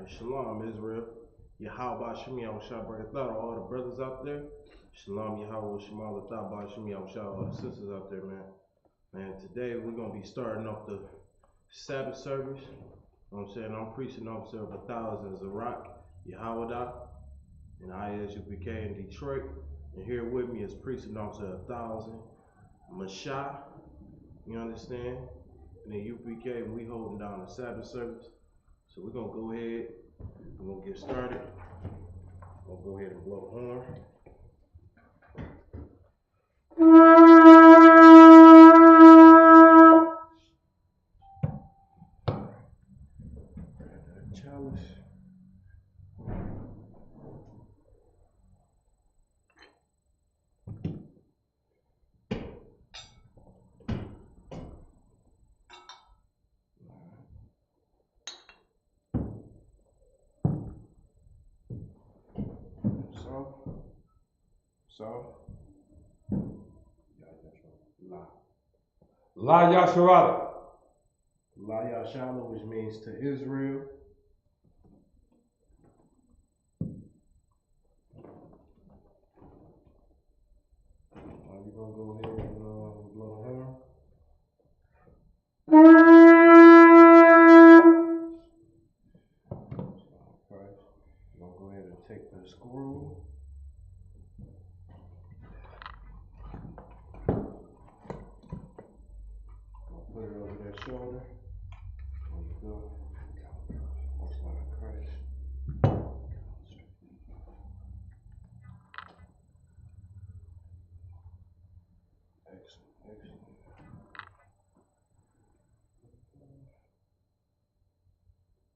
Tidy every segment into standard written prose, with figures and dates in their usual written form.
Shalom, Israel. Yahweh Shemi Yahushua Barakatah, all the brothers out there. Shalom, Yahweh Shema Latah, Shemi Yahushua, all the sisters out there, man. Man, today we're going to be starting off the Sabbath service. You know what I'm saying? I'm preaching officer of 1,000 Zarak, Yahweh, and ISUPK in Detroit. And here with me is preaching officer of 1,000, Mashah, you understand? And then UPK, and we holding down the Sabbath service. So we're going to go ahead, we're going to get started. We'll go ahead and blow the horn. Chalice. La Yasharala. La Yashala, which means to Israel. You're going to go ahead and blow the horn. Christ. We're going to go ahead and take the screw. Put it over their shoulder. There you go. That's not Christ. Excellent.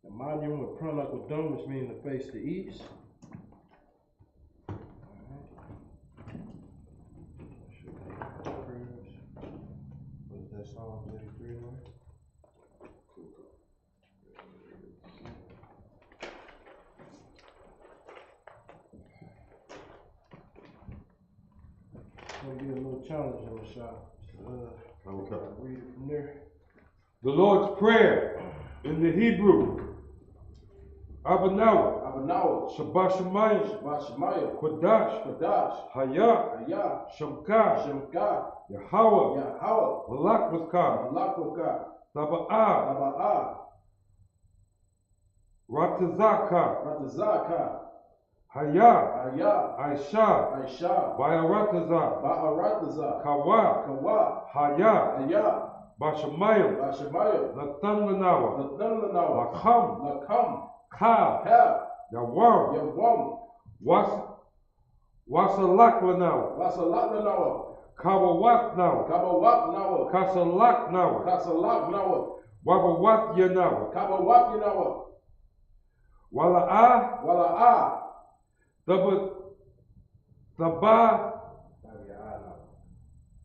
The monument with Pranakal Dome, which means to face the east. Psalm 33 on it. Gonna be a little challenge on the shot. Read it from there. The Lord's Prayer in the Hebrew. Abanawa. Shabbat Shemayim. Kodash. Haya. Shemka. Yahweh. Malak with God. Taba'ah. Ratazaka. Haya. Aisha. Ba'aratazah. Kawa. Haya. Bashamayim. Natan Lanawa. Lakam. Ka. Yawam. Wasalak Lanawa. Kawawat now. Kasalak now. Wabawat Yanawa. Wala'ah.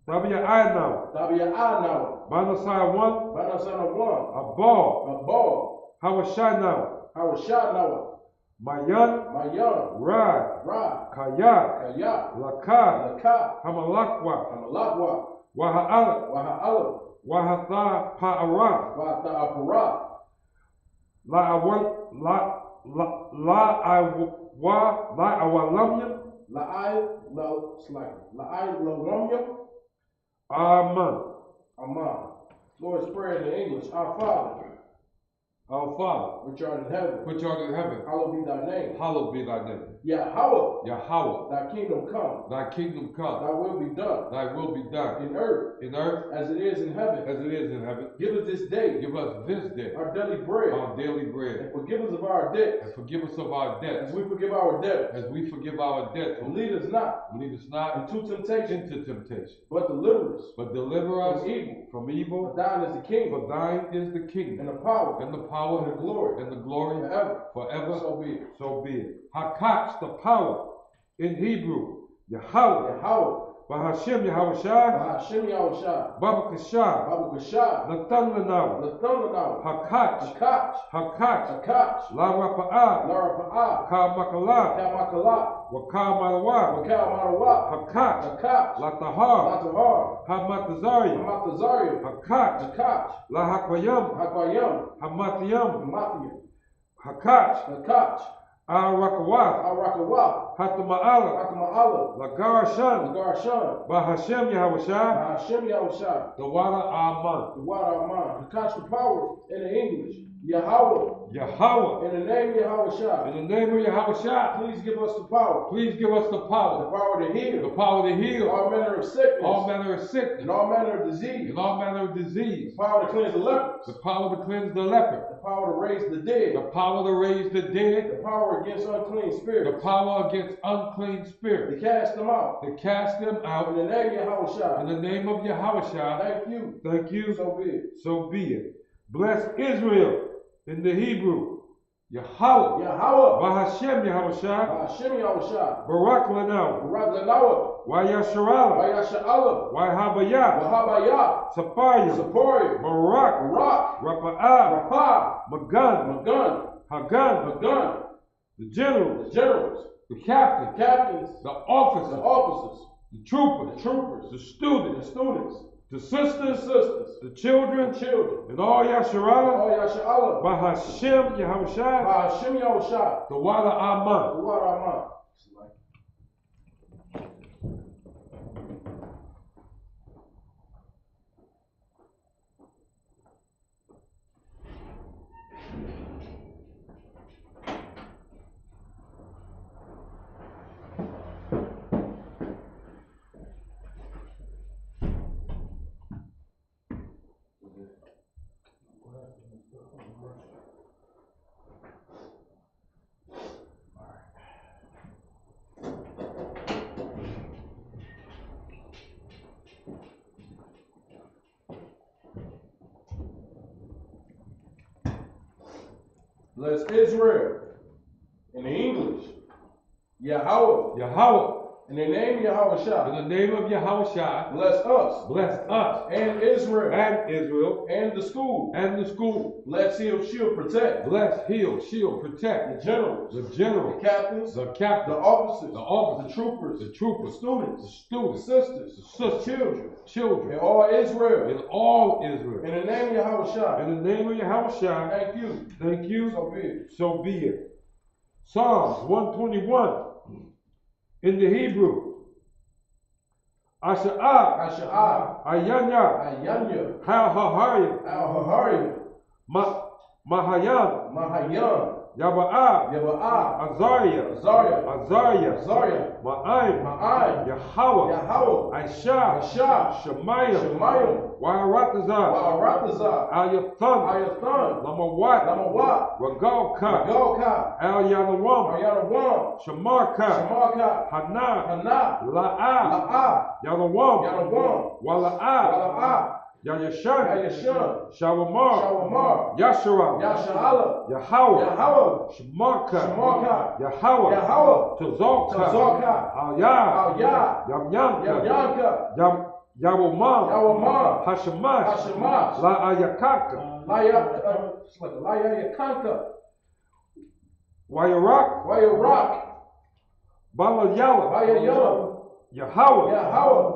Tabia'ah now. Banasai one. Abal. Hawashai now. Mayan. Ra. Kaya. Laka. Hamalakwa. Waha'ala. Wahatha Pa'ara. La'awalamyam. Amen. Lord's Prayer in English. Our Father, which art in heaven, hallowed be thy name. Yahweh, thy kingdom come. Thy will be done. In earth, as it is in heaven. Give us this day. Our daily bread. And forgive us of our debts. As we forgive our debtors. And lead us not into temptation. But deliver us from evil. For thine is the kingdom. And the power. And the glory forever. So be it. Hakach, the power in Hebrew. Yahweh. Bahashem Yahushua. Babakashah. Natan Lanawa. Hakach. La Rapa'ah. Ka Makalah. Waka Marawa. Hakach. La Tahar. Hamatazarium. Hakach. La Hakwayam. Hamatiyam. Hakach, Nakach, Al-Rakawath, Al-Rakawah, Hatama'ala, Hakama'ala, Lagarashan, Nagar-Shan, Bahashem Yahushua, Hashem Yahushua, the Wada Aman, the water of mine. Nakach, the power in the English. Yahweh, Yahweh, in the name of Yahushua. in the name of Yahushua, Please give us the power. please give us the The power power to the heal power to heal all manner of sickness all manner of sickness and all manner of disease. and all manner of disease, The power to cleanse the lepers. the power to cleanse the leper, The power to raise the dead. the power to raise the dead, The power against unclean the spirits. power against unclean To spirits, cast them out. to cast them In out the name of in Yahushua. the name of Yahushua. Thank you. Thank you, So be it. so be it. Bless Israel in the Hebrew, Yahweh, Yahweh. Bahashem Yahushua, Hashem Yahushua. Barak Lanau, Barak Lanawa. Wayasharala, Wayasha'ala. Wayhabaya, Wahabaya. Sapaya, Sapori. Barak, Barak. Rapa'ah, Rapah. Magan, Magun. Hagan, Magun. the generals, The generals. the captains, The captains. the The officers, officers. the troopers, The troopers. the The students, students. the The sisters, sisters. the The children, children. and all Yasharala, Oh Yasha'ala. Bahashem Yahushua, Hashem Yahushua. the Wada Aman. The water of mine. Bless Israel. In the English. Yahweh. Yahweh, In the name of Yahushua. in the name of Yahushua, Bless us. bless us And Israel. and Israel And the school. and the school. Let shield protect. Bless, heal, shield, protect The generals. the The generals, captains. the The captains, officers. the The officers, troopers. the The troopers, the students. The students, sisters. the The sisters, children. children, And all Israel. and all Israel. In the name of Yahushua. In the name of Yahushua, Thank you. thank you, So be it. so be it. Psalms 121 in the Hebrew. Asha'ah, Asha'ah. Ayanya, Ayanya. Ha-ha-hayim, Al-Hahari. Mahayam, Mahayam. Yaba'ah, Yaba'ah. Azariah, Azariah. Azariah, Azariah. Ma'ayim, Ma'ai. Yahweh, Yahweh. Aisha, Asha. Shemayim, Shemayim. Wa'aratazah, Wa'aratazah. Al-Yathan, Ayathan. Lamawat, Lamawat. Ragalka, Golka. Al-Yanawam, Ayanawan. Shamarka, Shamarka. Hana, Hana. La'ah, La'ah. Yanawam, Yanawan. Wala'ah, Wala'ah. Yayashan, Ayashan. Shawamar, Shawamar. Yashara, Yasha'ala. Yahweh, Yahweh. Shamarka, Shamarka. Yahweh, Yahweh. Tazalka, Tazalka. Al-Yah, Al-Yah. Yamyanka, Yamyanka. Yawamar, Yawamar. Hashemash, Hashemash. La'ayakaka, It's like Laya Yakanka. Wayarak, Wayarak. Balayala, Laya Yellow. Yahweh, Yahweh.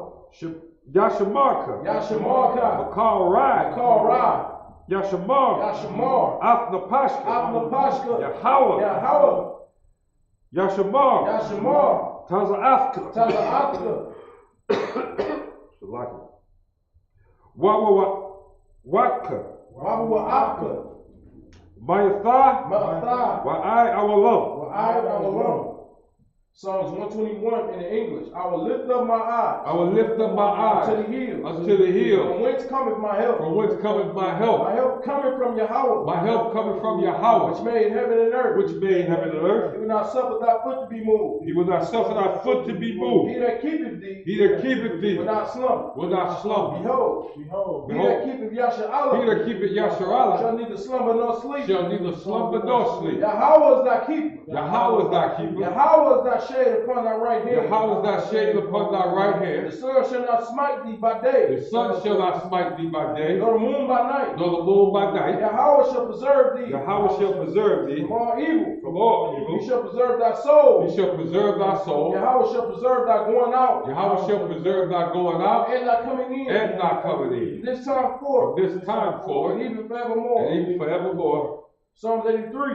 Yashamarka, Yashamarka. Bakal Rai, Ra. Yashamar, Yashamar. Afnapashka, Abnapashka. Yahweh, Yahweh. Yashamar, Yashamar. Tazaafka, Tazaafka. Watka, Wabu'afka. Mayatha, Ma'atha. Wa'ai Awalam, Wa'ai Awalam. Psalms 121 in the English. I will lift up my eyes. I will lift up my eyes unto the hills. unto the hill. From whence cometh my help? From whence cometh my help? My help cometh from Yahweh. My help cometh from Yahweh, Which made heaven and earth. which made heaven and earth. He will not suffer thy foot to be moved. He will not suffer thy foot to be moved. He that keepeth thee. He that keepeth thee will not slumber. will not slumber. Behold. He that keepeth Yasha'Allah. He that keepeth Yasharallah shall neither slumber nor sleep. shall neither slumber nor sleep. Yahweh is thy keeper. Yahweh is thy keeper. Yahweh is thy shade upon thy right hand. Yahweh is thy shade upon thy right hand. The sun shall not smite thee by day. The sun shall not smite thee by day, Nor the moon by night. nor the moon by night. Yahweh shall preserve thee. Yahweh shall preserve thee from all evil. from all He evil. shall preserve thy soul. He shall preserve thy soul. Yahweh shall preserve thy going out. Yahweh shall preserve thy going out And thy coming in. and thy coming in. This time forth. From this time forward And even forevermore. and even forevermore. Psalms 83.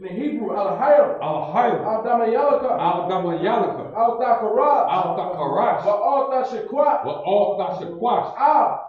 In the Hebrew, Al-Hayr, Al-Hayr, Al-Damayalaka, Al-Damayalaka, Al-Dakarash, Al-Dakarash, Wa'al-Tashikwat, Wa'al-Tashakwash,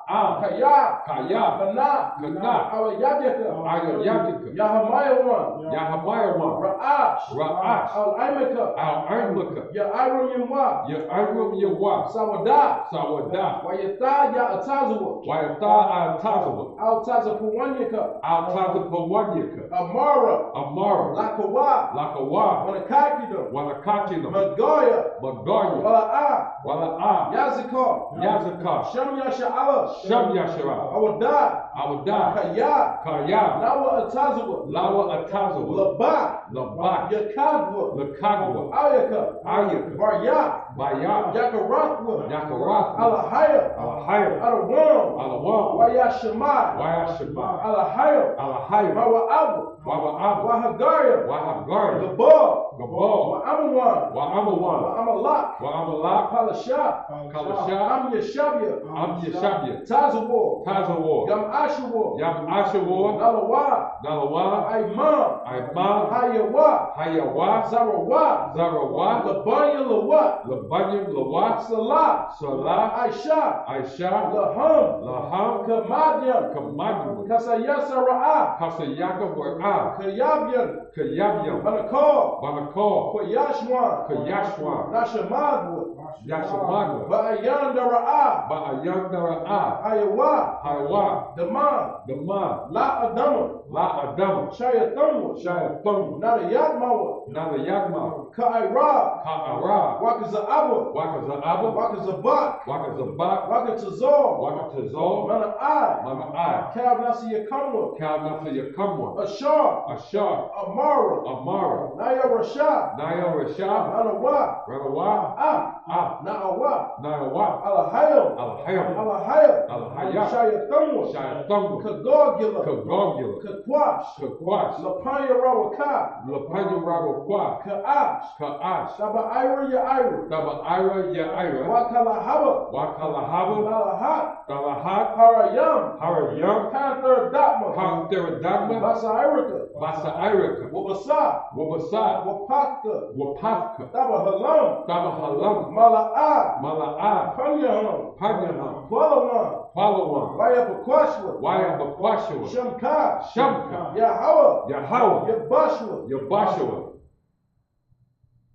Kaya, Kaya, Kana, Kana, Al-Yadyaka, Ayayatika, Yahamayawan, Yahamayawan, Ra'ash, Ra'ash, Al-Aimaka, Al-Armaka, Ya'iram Yamwa, Ya'arum Yawa, Sawadah, Sawadah, Wayatha Ya'atazawa, Wayatha Al-Tazawa, Al-Tazapawanyaka, Al-Tazapawanyaka, Amara, Amara, Lakawa, Lakawa, Wanakakidam, Wanakakinam, Magoya, Magoya, Wala'a, Wala'a, Yazikar, Yazaka, Shem Yasha'ala, Shem Yashara, Awadah, Awadah, Kaya, Kaya, Nawa Atazawa, Lawa Atazawa, Labak, Labak, Yakadwa, Lakagwa, Ayaka, Ayaka, Baryak, Baya, Yakarathwa, Yakarath, Alahaya, Alahayr, Alawam, Alawam, Wayashemai, Wayashima, Alahaya, Alahayr, Mawa'abu, Wa'abu, Wahagaya, Wahagari, Gabal, Gabal, Wa'amawan, Wa'amawan, Wa'amalak, Wa'amalak, Palashah, Kalasha, Am Yeshabia, Am Yeshabia, Tazawar, Tazawar, Gam Ashawar, Yam Ashawar, Nalawa, Nalawa, Aimam, Aimam, Hayawa, Hayawa, Zarawa, Zarawa, Labanya Lawa, Labanyam, Lawat, Salah, Salah, Aisha, Aisha, Laham, Laham, Kamadyam, Kamadu, Kasayasara'a, Kasayaka, Wara, Kayabyan, Kayabyam, Banakal, Banakal, Koyashwan, Kayashwa, Nashamadwa, Yashamagwa, Ba'ayandara'a, Ba'ayandara'a, Hayawa, Hawa, Daman, Dama, La Adama, La Adam, Shayathamwa, Shayathum, Nadayatmawa, Nalayagma, Ka'ira, Ka'ara, Wakaza'aba, Wakaza'aba, Wakazabat, Wakazabat, Wakatazor, Wakatazol, Mana'ai, Mana'ai, Kabnasiyakamwa, Kalnasayakamwa, Ashar, Ashar, Amara, Amara, Naya Rasha, Naya Rashab, Anawa, Ranawa, Na'awa, Nayawa, Alahayam, Alhayam, Alahayam, Alhayam, Shayathamwa, Shayathum, Kagogula, Kagogula, Kakwash, Kakwash, Lapanya Rawaka, Lapanya Rabakwa, Ka'ash, Ka'ash, Shaba Ira Ya'ira, Daba Ira Ya'ira, Wakalahaba, Wakalahaba, Malahat, Dalahat, Harayam, Harayam, Panther Datma, Pantheradagma, Basa Irika, Basa Irika, Wabasa, Wabasa, Wapaka, Wapafka, Daba Halam, Daba Halam, Mala'a, Mala'a, Panyaham, Panyaham, Kwalawan, Palawan, Wayabakwashwa, Wayabakwashua, Shamka, Shamka, Yahawa, Yahawa, Yabashwa, Yabashua,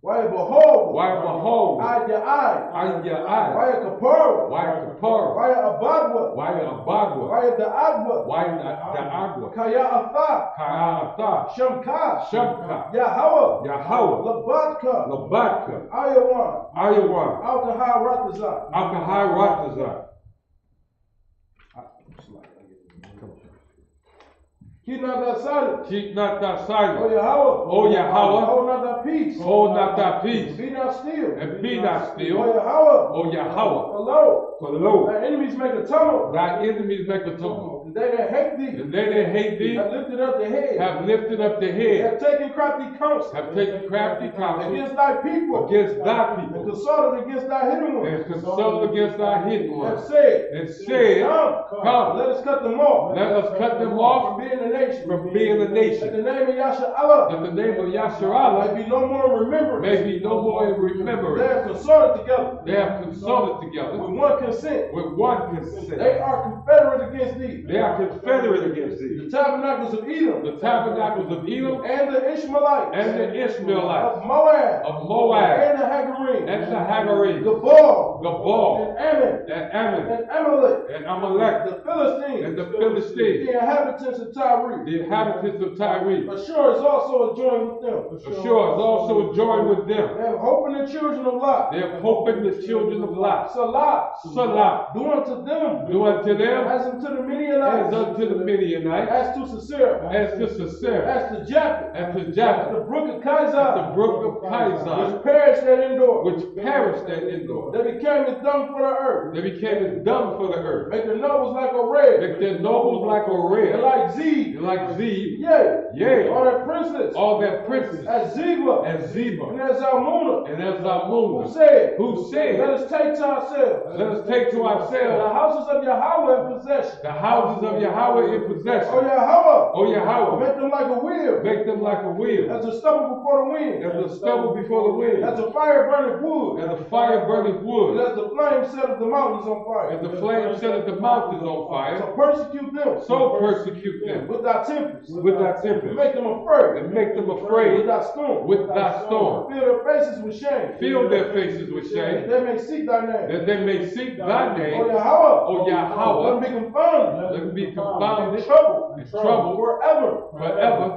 Wayabaho, Wayabaho, Ayai, Ayai, Wayakapara, Wayakapar, Wayabagwa, Wayabagwa, Wayada'agwa, Wayadagwa, Kaya Atha, Ka'ata, Shamka, Shamka, Yahawa, Yahawa, Labatka, Labatka, Ayawan, Ayawan, Alkahai Ratazak. Alkahai Ratazak. Keep not that silence. Keep not thy Oh silence. Yahweh. O Yahweh, Hold not that peace. hold not thy peace, Be not still. and be not Oh still. Yahweh. O Yahweh, Hello. for lo, Thy enemies make a tumult. thy enemies make a tumult, And they that hate thee and they that hate thee have lifted up the head. have lifted up the head, Have taken crafty counsel have taken crafty counsel against thy people. against thy And people, consulted against thy hidden ones. and consulted against thy hidden Have ones, said, and said, Come, let us cut them off. let us cut them From off being a nation. from being a That nation, the name of Yasha Allah that the name of Yasharallah may be no more remembered. may be no more in They remembrance. have consulted together They have consulted together with one consent. with one consent. They are confederate against thee. They are confederate against thee. The tabernacles of Edom The tabernacles of Edom and the Ishmaelites and the Ishmaelites, of Moab of Moab and the Hagarene, and the Hagarene, Gabal Gabal and Ammon and Ammon and Amalek, and Amalek the Philistines, and the Philistines, the inhabitants of Tyre. the inhabitants of Tyre. Ashur is also adjoined with them. Ashur is also joined with them. They have hope in the children of Lot. They have hope in the children of Lot. Salah, Salah, do unto them do unto them as unto the as Midianites, unto the Midianites, as to Sisera, as to Sisera, as to Japheth, as to at Japheth, the brook of at Kaiser, the brook of Kaiser, which perished at Endor. which perished at Endor. They became as dung for the earth. They became as dung for the earth. Make their nobles like a red, Make their nobles like a and red, like Zeb. like Zeb, Yea, Yea. All their princes. All their princes. At Zeba. And Zeba. And at Zalmunna. And at Zalmunna. Who said? Let us take to ourselves. Let us take to ourselves. The houses of Yahweh in possession. The houses of Yahweh in possession. O Yahweh. O Yahweh. Make them like a wheel. Make them like a wheel. As a stubble before the wind. As a stubble before the wind. As a fire burning wood. As a fire burning wood. And as the flame setteth the mountains on fire. As the flame setteth the mountains on fire. So persecute them. So persecute them. With thy tempest. With thy tempest. Make them afraid. And make them afraid. With thy storm. With thy storm. Fill their faces with shame. Fill their faces with shame. That they may seek thy name. That they may seek thy name. O Yahweh. O Yahweh. Let them be confounded. Let them be confounded. In trouble. In trouble. Forever. Forever.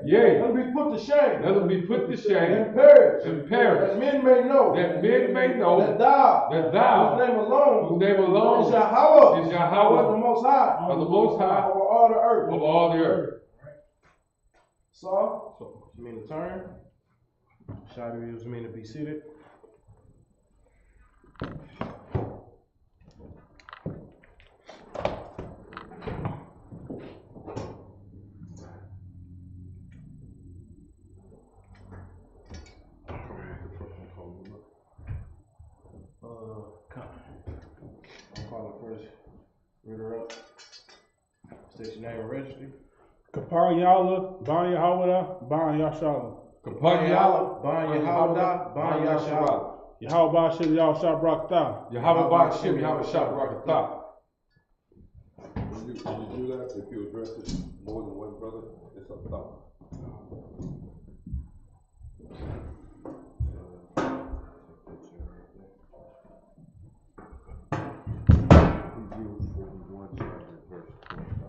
Yea. Let them be put to shame. Let them be put to shame. And perish. And perish. That men may know. That men may know. That thou. Whose name alone. Is Yahweh. Is Yahweh. Of the Most High. Of the Most High. Over all the earth. Of all the earth. So, you mean to turn? Shadi, you mean to be seated? I'm calling first. Read her up. State your name and registry. Kapar Yalla, Ban Yahawada, Ban Yashala. Kapar Yalla, Ban Yahawada, Ban Yashala. Yahawah Shib Yahshah Brakta. Yahweh Shib Yahweh Rakatah. When you do that, if you address it more than one brother, it's up top. Hebrews 41, chapter verse 25.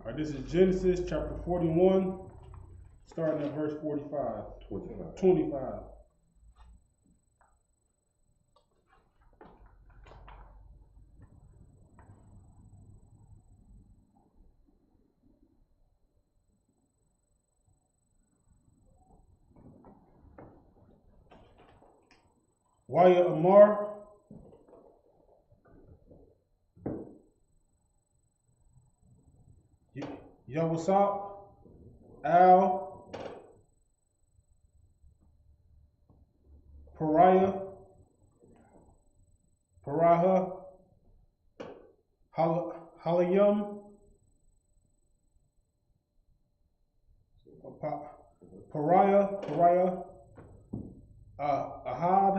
All right, this is Genesis chapter 41, starting at verse 45. 25. Waya Amar, Yawasap, Al, Pariah, Halayim, Pariah, Ahad,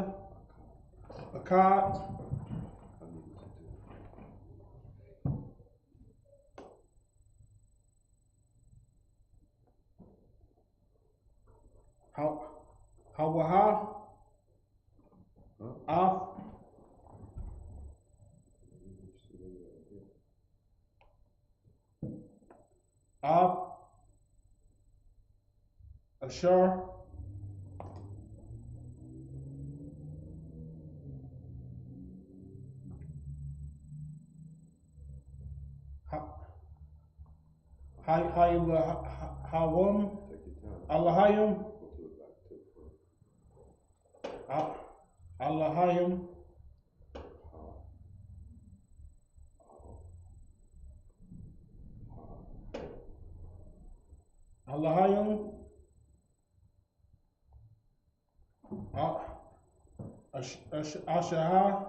Akkad, Hawaha, Af, Ashar, Hawam, Allahayim, Allahayim, Allahayim, Ashah,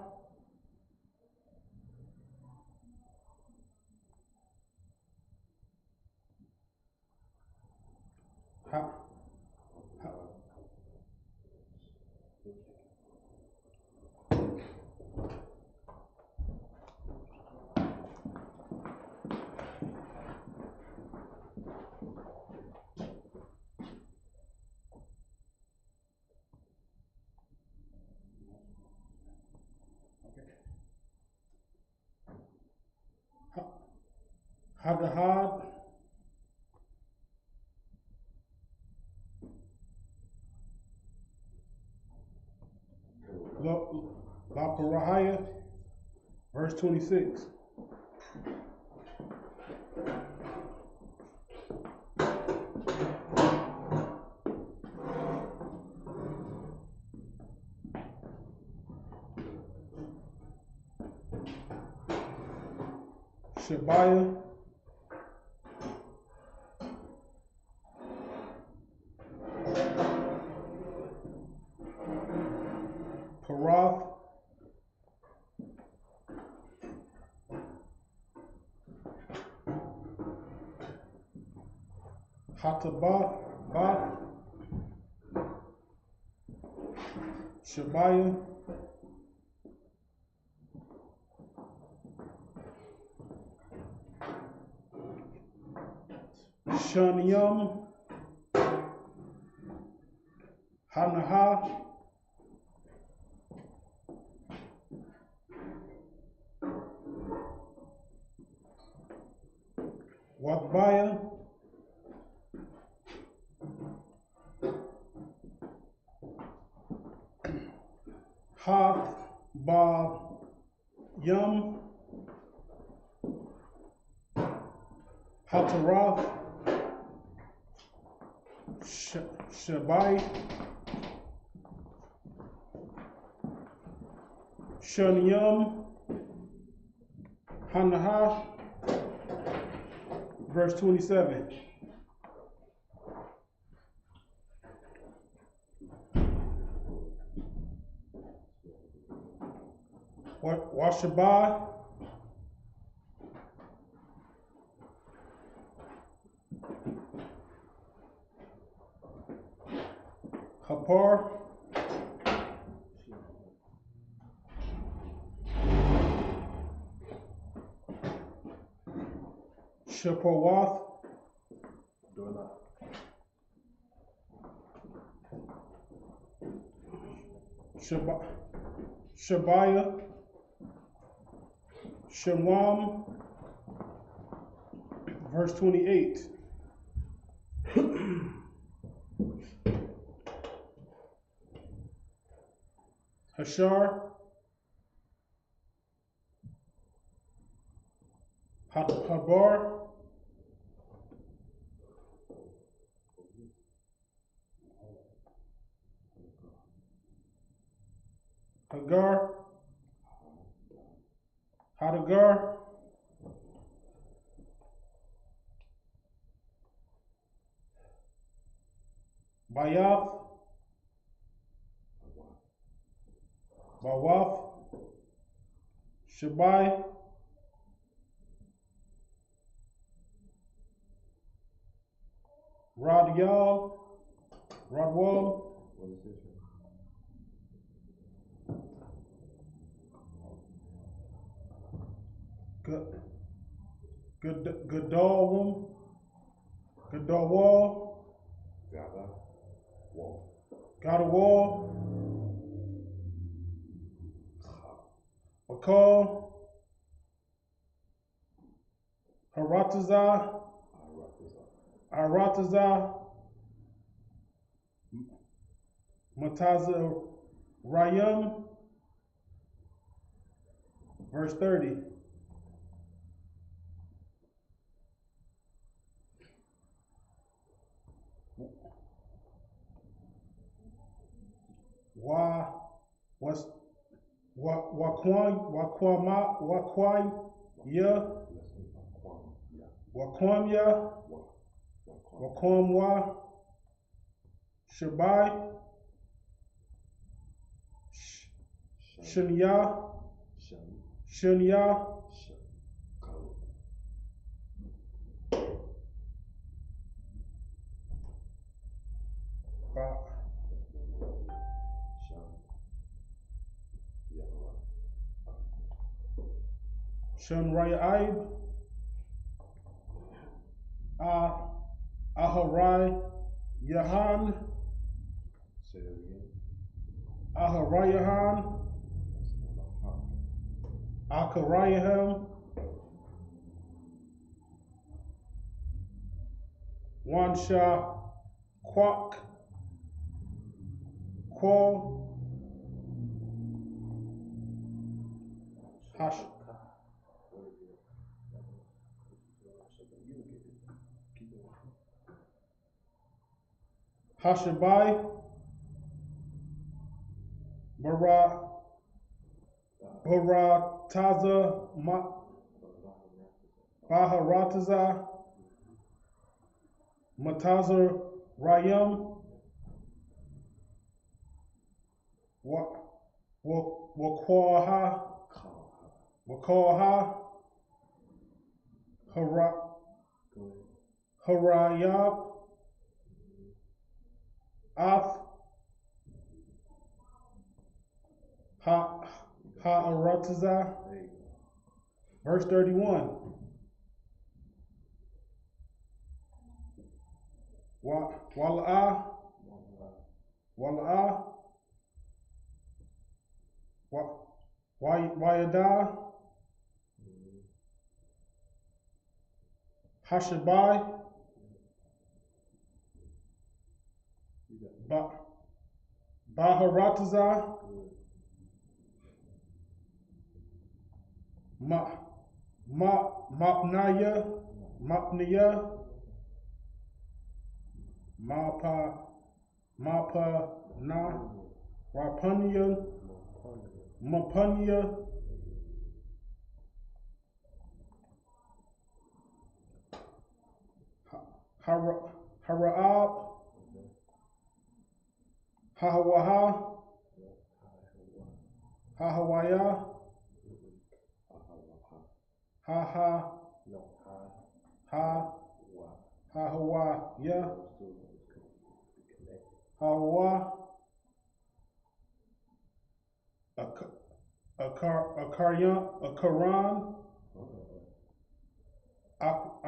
Hadahad, La Parahaya, verse 26. Shabaya, Parath, Hatabah, Shabaya, Shaniam, Hanaha, Wadbaya, Hath, Bob, Yum, Hataroth, Shabai, Shaniam, Hanaha, verse 27. Washabai, Hapar, Shepowath, Shabaya, Shemwam, verse 28. Hashar, Habar, Hagar, Hadagar, Bayath, Bawath, Shabai, Radyal, Radwal, What is this? Gadalwam, Gadalwal, Gada, wall. Gadawal, Bakal, Haratazah, Aratazah, Matazah Rayam, verse 30. Wakwamya, Wakwamwa, Shabai, Shinya, Shunraib, Aharai, Yahan, Say that again. Aharayahan, Akarayaham, Wansha, Quak, Qual, Hashabai, Barataza, Baharataza, Matazar Rayam, Wakwaha, Harayab, Ath, Ha'arataza. Verse 31. Wala'ah, Wayada, Hashabai, Baharataza, Mapniya, Mapanya, Hara'ab, Hahawaya, Hawa, Akaran,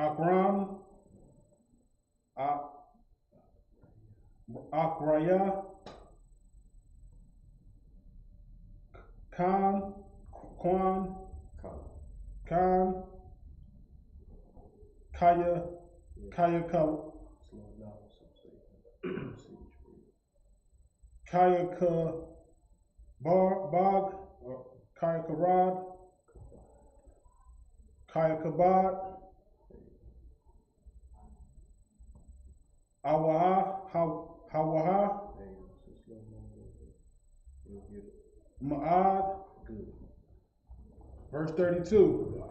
Akran, Akraya, Khan, Kaya Bog, Kaya Karad, Kaya Kabad, Hawaha, Ma'ad. Verse 32.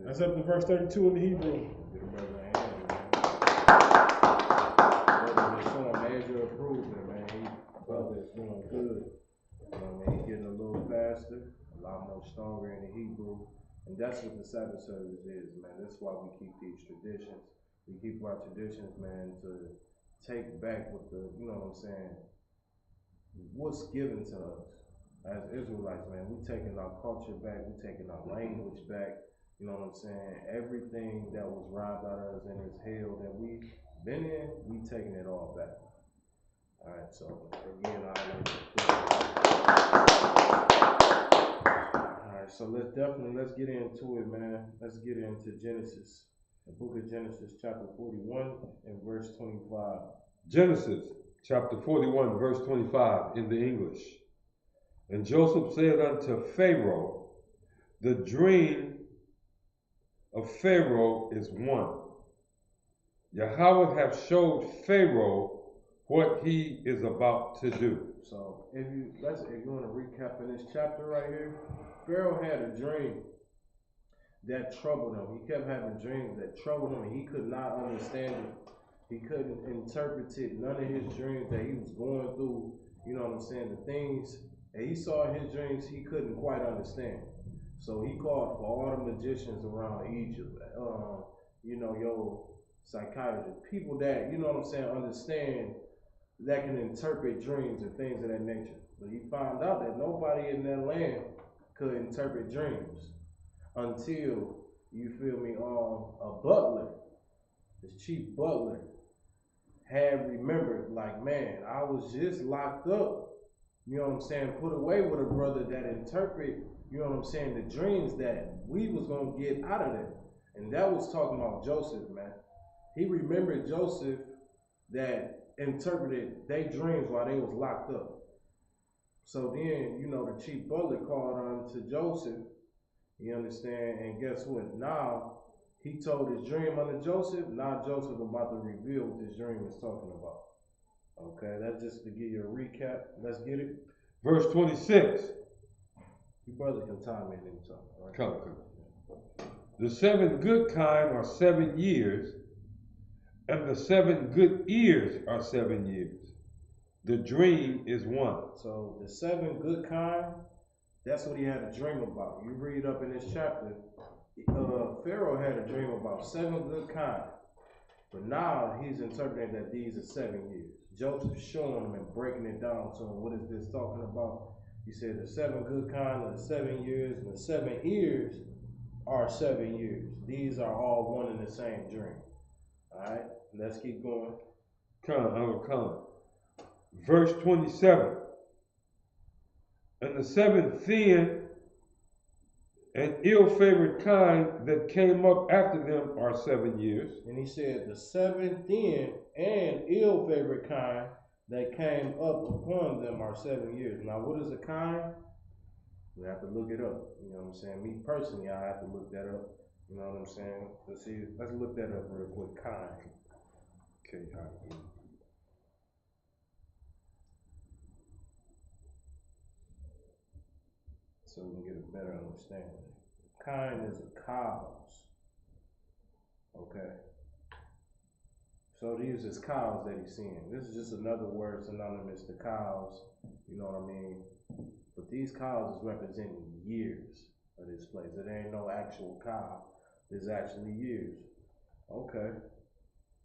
That's up to verse 32 in the Hebrew. Brother is showing major improvement, man. Brother is doing good. You know what I mean? He's getting a little faster, a lot more stronger in the Hebrew. And that's what the Sabbath service is, man. That's why we keep these traditions. We keep our traditions, man, to take back what the, you know what I'm saying, what's given to us as Israelites, man. We taking our culture back, we taking our language back, you know what I'm saying? Everything that was robbed out of us in this hell that we've been in, we taking it all back. All right, so again, so let's get into it, man. Let's get into Genesis, the book of Genesis, chapter 41 and verse 25. Genesis chapter 41, verse 25 in the English. And Joseph said unto Pharaoh, the dream of Pharaoh is one. Yahweh hath showed Pharaoh what he is about to do. So if you want to recap in this chapter right here, Pharaoh had a dream that troubled him. He kept having dreams that troubled him, and he could not understand it. He couldn't interpret it. None of his dreams that he was going through, you know what I'm saying, the things that he saw in his dreams, he couldn't quite understand. So he called for all the magicians around Egypt, your psychiatrists, people that, you know what I'm saying, understand, that can interpret dreams and things of that nature. But he found out that nobody in that land could interpret dreams until, you feel me, a butler, his chief butler, had remembered, like, man, I was just locked up, you know what I'm saying, put away with a brother that interpret, you know what I'm saying, the dreams that we was going to get out of there. And that was talking about Joseph, man. He remembered Joseph that interpreted their dreams while they was locked up. So then, the chief butler called on to Joseph, you understand, and guess what? Now, he told his dream unto Joseph. Now Joseph about to reveal what this dream is talking about. Okay, that's just to give you a recap. Let's get it. Verse 26. Your brother can time in anytime, right? Come. The 7 good kind are 7 years, and the 7 good ears are 7 years. The dream is one. So the 7 good kind, that's what he had a dream about. You read up in this chapter, Pharaoh had a dream about 7 good kind. But now he's interpreting that these are 7 years. Joseph's showing him and breaking it down to him. What is this talking about? He said the 7 good kind are the 7 years, and the 7 ears are 7 years. These are all one and the same dream. Alright, let's keep going. Come. Verse 27. And the 7 thin and ill-favored kind that came up after them are 7 years. And he said, the 7 thin and ill-favored kind that came up upon them are 7 years. Now, what is a kind? We have to look it up. You know what I'm saying? Me personally, I have to look that up. You know what I'm saying? Let's look that up real quick. Kind. K-I-N. So we can get a better understanding. Kind is a cause. Okay. So these is cows that he's seeing. This is just another word synonymous to cows. You know what I mean? But these cows is representing years of this place. It ain't no actual cow. There's actually years. Okay.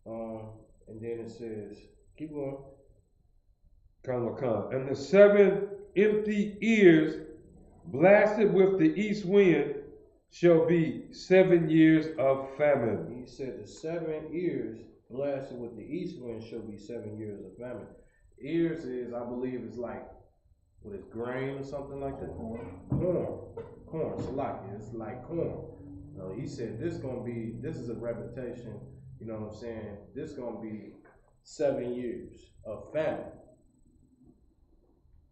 And then it says, keep going. And the 7 empty ears blasted with the east wind shall be 7 years of famine. He said the 7 ears blasted with the east wind shall be 7 years of famine. Ears is, I believe, is like, what is grain or something like that? Corn. Salaki. It's like corn. He said this is a reputation, you know what I'm saying? This gonna be 7 years of famine.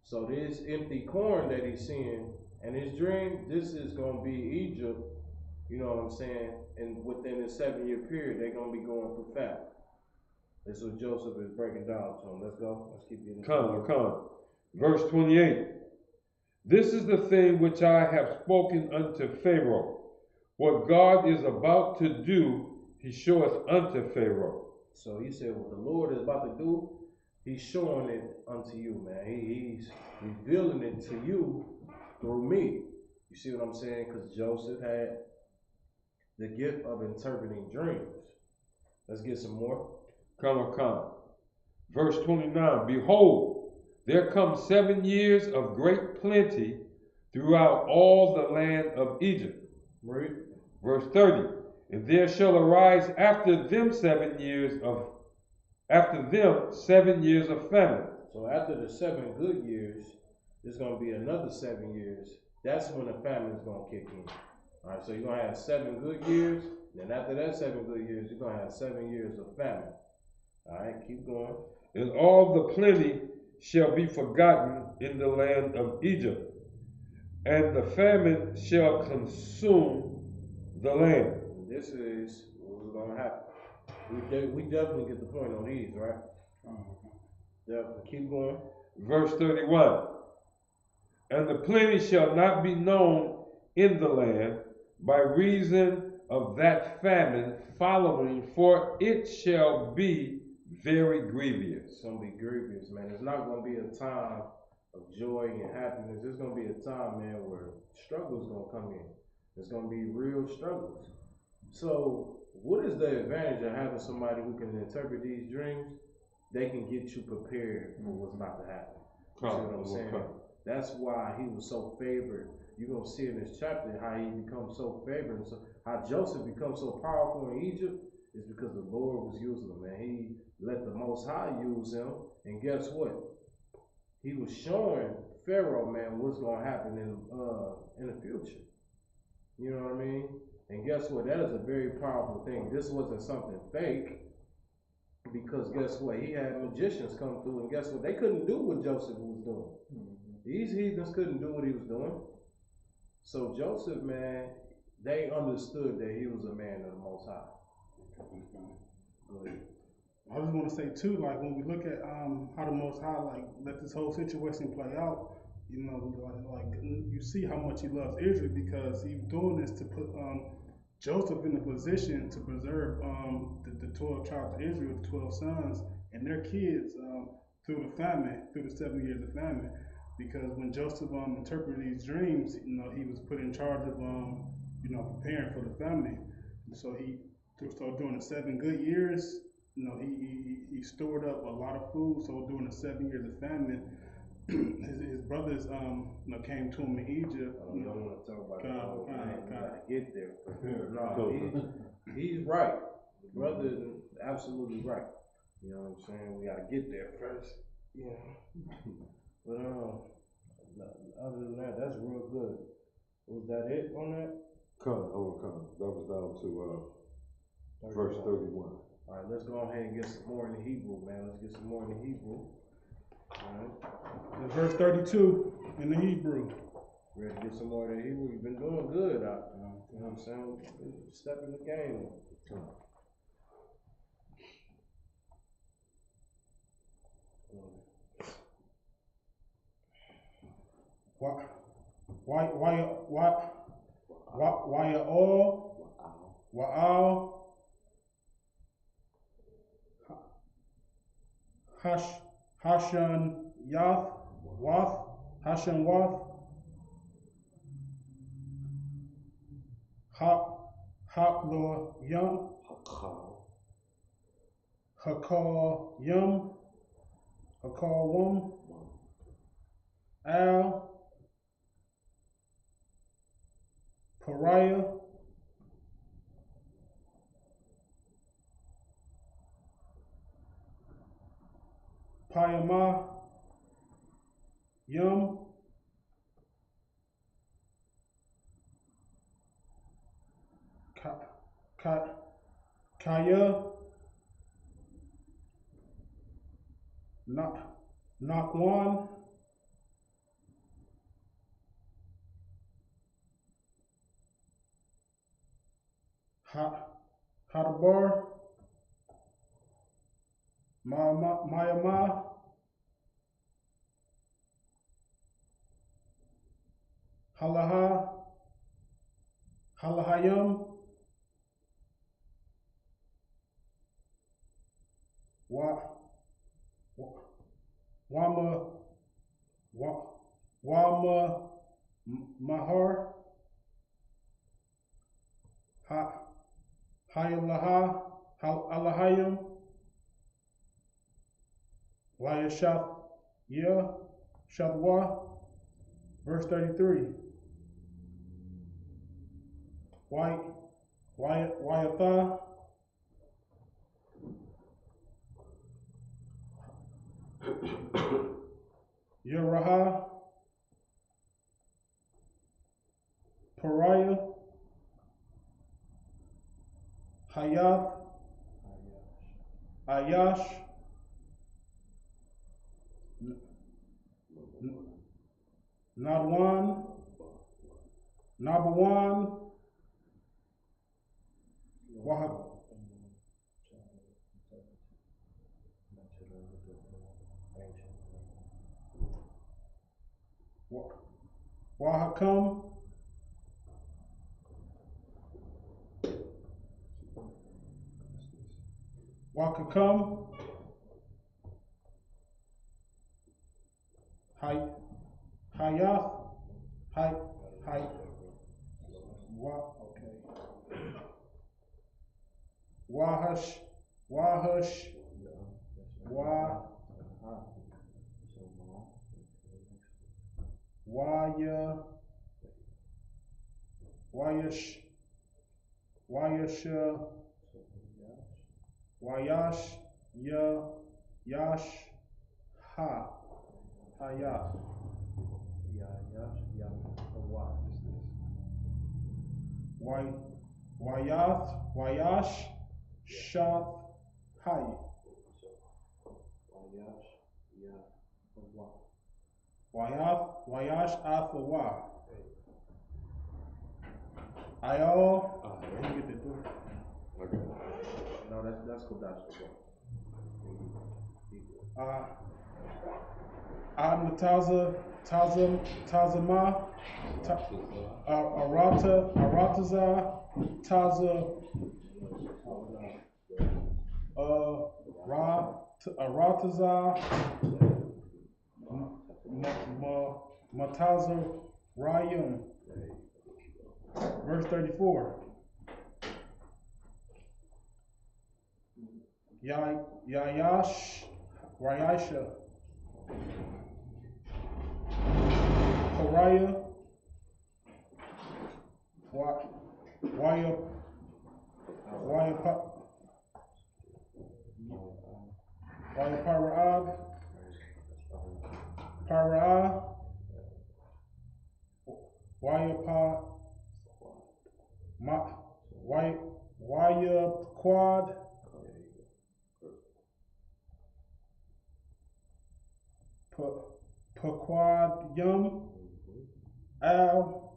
So this empty corn that he's seeing in his dream, this is gonna be Egypt, you know what I'm saying? And within the 7-year period, they're gonna be going through famine. That's what Joseph is breaking down to him. Let's go. Let's keep getting. Come. Verse 28. This is the thing which I have spoken unto Pharaoh. What God is about to do, he showeth unto Pharaoh. So he said, what the Lord is about to do, he's showing it unto you, man. He's revealing it to you through me. You see what I'm saying? Because Joseph had the gift of interpreting dreams. Let's get some more. Come. Verse 29. Behold, there come 7 years of great plenty throughout all the land of Egypt. Read. Verse 30. And there shall arise after them 7 years of famine. So after the 7 good years, there's going to be another 7 years. That's when the famine is going to kick in. All right, so you're going to have 7 good years. Then after that 7 good years, you're going to have 7 years of famine. All right, keep going. And all the plenty shall be forgotten in the land of Egypt, and the famine shall consume the land. This is what's going to happen. We definitely get the point on these, right? Definitely. Keep going. Verse 31. And the plenty shall not be known in the land by reason of that famine following, for it shall be very grievous. It's going to be grievous, man. It's not going to be a time of joy and happiness. It's going to be a time, man, where struggles going to come in. It's going to be real struggles. So what is the advantage of having somebody who can interpret these dreams? They can get you prepared for what's about to happen. You see what I'm saying? That's why he was so favored. You're going to see in this chapter how he becomes so favored. So how Joseph becomes so powerful in Egypt is because the Lord was using him, man. He let the Most High use him. And guess what? He was showing Pharaoh, man, what's going to happen in the future. You know what I mean? And guess what? That is a very powerful thing. This wasn't something fake. Because guess what? He had magicians come through, and guess what? They couldn't do what Joseph was doing. These heathens couldn't do what he was doing. So Joseph, man, they understood that he was a man of the Most High. Go ahead. I just want to say too, like when we look at how the Most High like let this whole situation play out, you know, like you see how much he loves Israel because he's doing this to put Joseph in the position to preserve the 12 tribes of Israel, the 12 sons, and their kids through the famine, through the 7 years of famine. Because when Joseph interpreted these dreams, he was put in charge of preparing for the famine. And so during the 7 good years, he stored up a lot of food. So during the 7 years of famine, his brothers came to him in Egypt. You don't want to talk about that. You gotta get there. No, he's right. The brother is absolutely right. You know what I'm saying? We gotta get there first. But other than that, that's real good. Was that it on that? Come. That was down to verse 31. All right, let's go ahead and get some more in the Hebrew, man. Let's get some more in the Hebrew. All right. Verse 32 in the Hebrew. Ready to get some more in the Hebrew? You've been doing good out there. You know what I'm saying? Step in the game. Why all wa'al Hashan Yath Wath Hashan Wath Haklo Yum Hakal Yum Hakal Wum Al Pariah Payama Yum Kaya Nakwan Hadbar Mayama Halahayam Wama Mahar Hayalaha Alahayam Layashath Shadwa. Verse 33. Wayatha Yeraha Pariah Hayath Ayash Nadwan Nabawan Wahakam Wakakam Hayath Wahash Wayash Yash Hayath Wayash Shath Hay Wayash Athawa Ayal. Can you get that through? Okay. No, that's cool. That's cool. Tazama Arataza Taza, Arataza, Mataza, Rayam. Verse 34. Yayash, Rayasha, Pariah, Waya, Para'ad, Para'ah, Waya Quad, Paquad Yum, Al,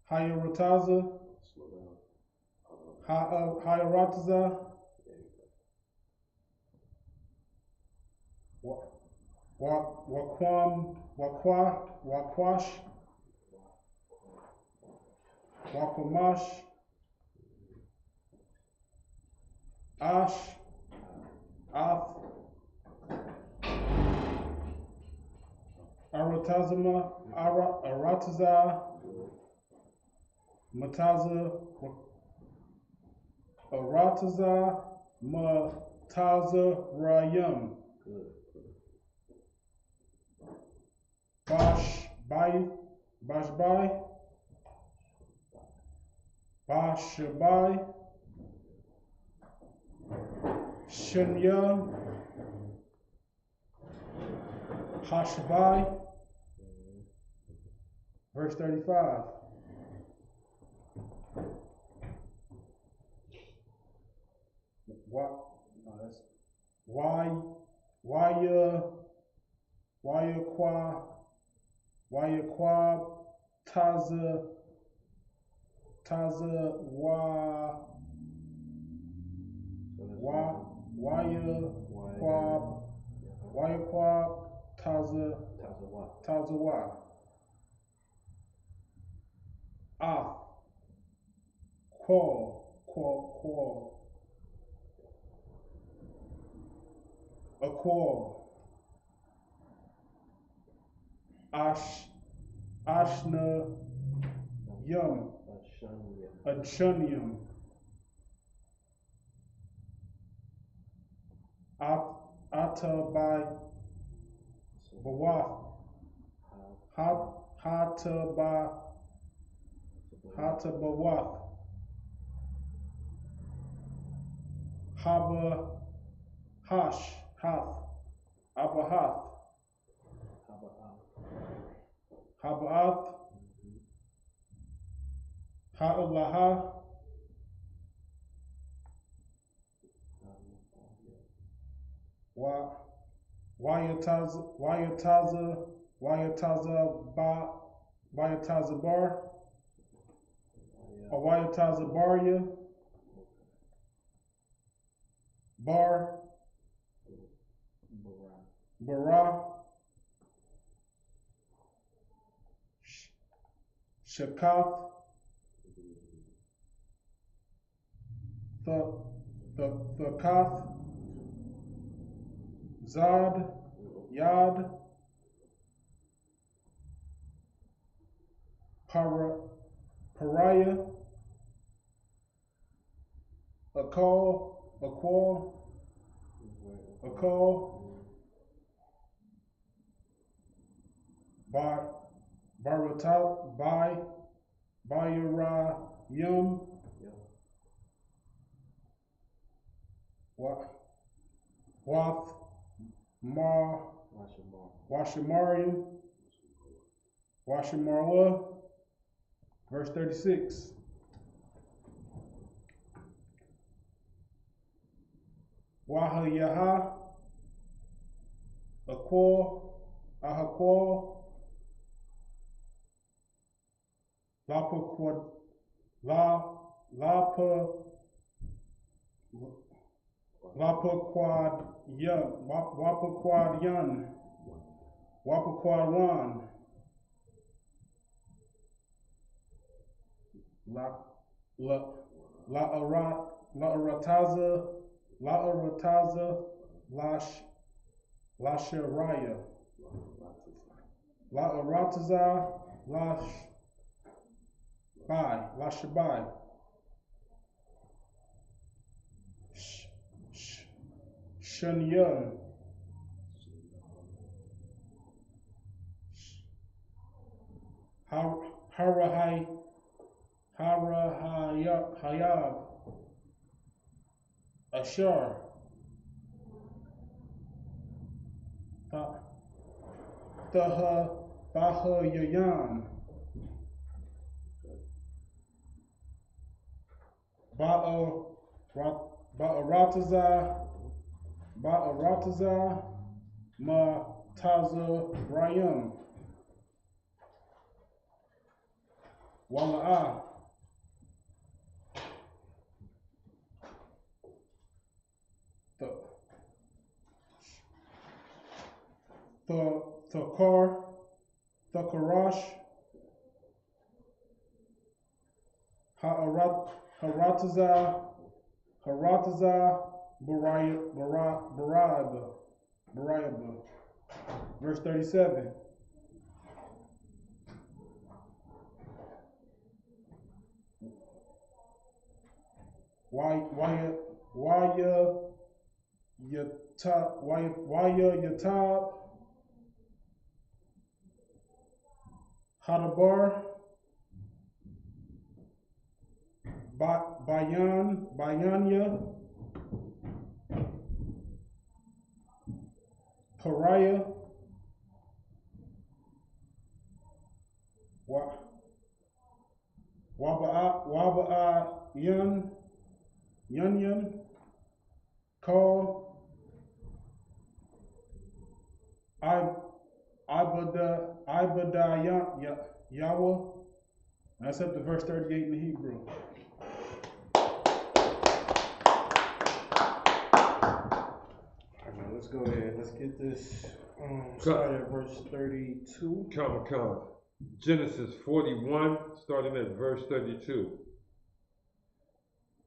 Hayarataza, Hayarataza, Wakwash, Wakwamash, Ash, Ath, Aratazama, Arataza, Mataza, Arataza, Mataza, Rayam, Bashbai, Bashabai, Shunya, Hashabai. Verse 35. Why Taza Why Taza Ah Qual a qual Ashna Yum Adshunium Ata by Bawath Hata Bawath Haba Hash Hath Abahath Habaath Ha'ulaha Wayataza Bar or Wayataza Barya Bar Bara Shakath the Kath Zad Yad Pariah Akal Baratat Bayarayim Wath Washamariam Washamarwa. Verse 36. Wahayaha Aqua Ahaqua Lapa Quad Yan Wapakwadwan, La'arataza, Lasharaya, La'arataza, Lashabai, Shunyun, Harahayab, Ashar, Thahayayan, Ba'arataza, Matazarayim, Wala'ah, Thakarash, Harataza, Barab. Verse 37. Why Yatab, Hadabar, Bayanya, Pariah, Yunyan, Call, Ibadiah, Yahweh. That's up to verse 38 in the Hebrew. Let's go ahead. Let's get this started at verse 32. Come. Genesis 41, starting at verse 32.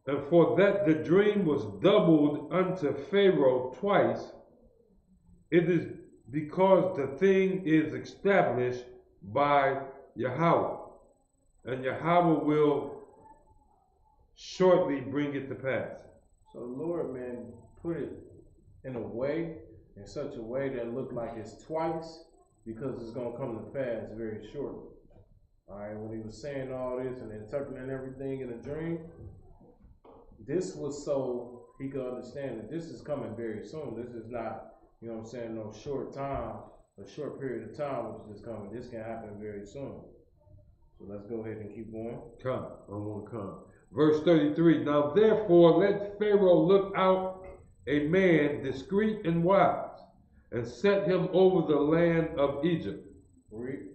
And for that the dream was doubled unto Pharaoh twice, it is because the thing is established by Yahweh, and Yahweh will shortly bring it to pass. So the Lord, man, put it in such a way that looked like it's twice, because it's going to come to pass very shortly. All right, when he was saying all this and interpreting everything in a dream, this was so he could understand that this is coming very soon. This is not, no short time, a short period of time which is coming. This can happen very soon. So let's go ahead and keep going. Come. Verse 33. Now therefore let Pharaoh look out a man discreet and wise, and set him over the land of Egypt. Read.